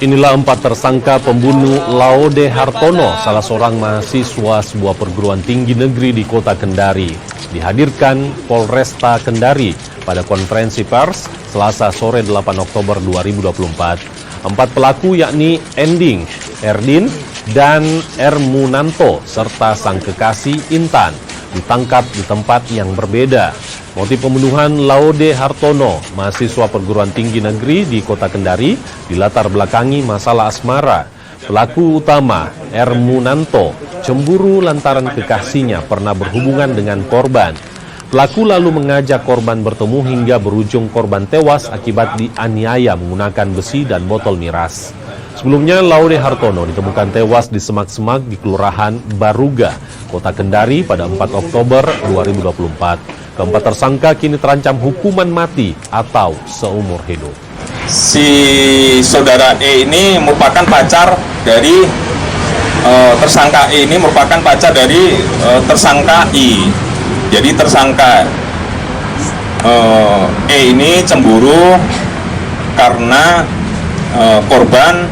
Inilah 4 tersangka pembunuh Laude Hartono, salah seorang mahasiswa sebuah perguruan tinggi negeri di kota Kendari. Dihadirkan Polresta Kendari pada konferensi pers Selasa sore 8 Oktober 2024. 4 pelaku yakni Ending, Erdin, dan Ermunanto serta sang kekasih Intan ditangkap di tempat yang berbeda. Motif pembunuhan Laude Hartono, mahasiswa perguruan tinggi negeri di kota Kendari, dilatar belakangi masalah asmara. Pelaku utama, Ermunanto, cemburu lantaran kekasihnya pernah berhubungan dengan korban. Pelaku lalu mengajak korban bertemu hingga berujung korban tewas akibat dianiaya menggunakan besi dan botol miras. Sebelumnya, Laude Hartono ditemukan tewas di semak-semak di Kelurahan Baruga, Kota Kendari pada 4 Oktober 2024. Keempat tersangka kini terancam hukuman mati atau seumur hidup. Si saudara E ini merupakan pacar dari tersangka E ini merupakan pacar dari tersangka I. Jadi tersangka E ini cemburu karena korban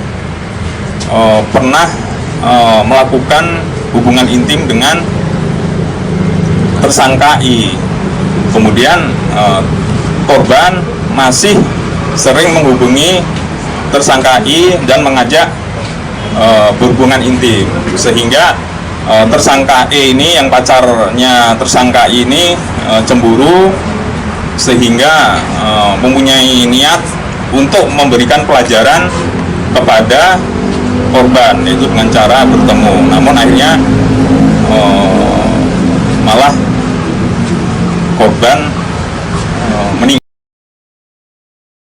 pernah melakukan hubungan intim dengan tersangka I. Kemudian korban masih sering menghubungi tersangka I dan mengajak berhubungan intim, sehingga tersangka E ini yang pacarnya tersangka I ini cemburu, sehingga mempunyai niat untuk memberikan pelajaran kepada korban, yaitu dengan cara bertemu. Namun akhirnya malah korban